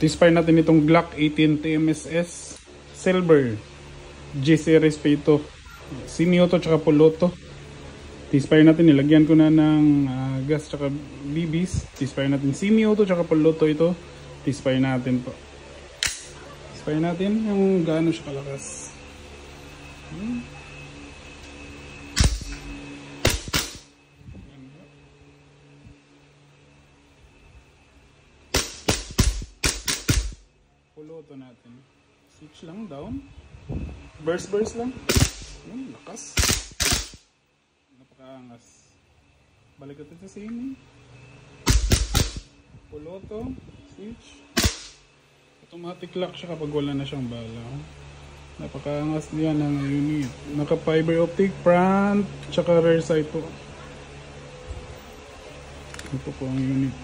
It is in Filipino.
T-spire natin itong Glock 18 TMSS Silver G-series pa ito. Semi-auto tsaka full auto. T-spire natin, nilagyan ko na ng gas tsaka BBs. T-spire natin semi-auto tsaka full auto ito. T-spire natin po. T-spire natin yung gaano siya kalakas. Full auto natin. Switch lang down. Burst lang. Lakas. Napakaangas. Balik natin sa same. Full auto. Switch. Automatic lock siya kapag wala na siyang bala. Napakaangas niya ng unit. Naka fiber optic front tsaka rear sight po. Ito po ang unit.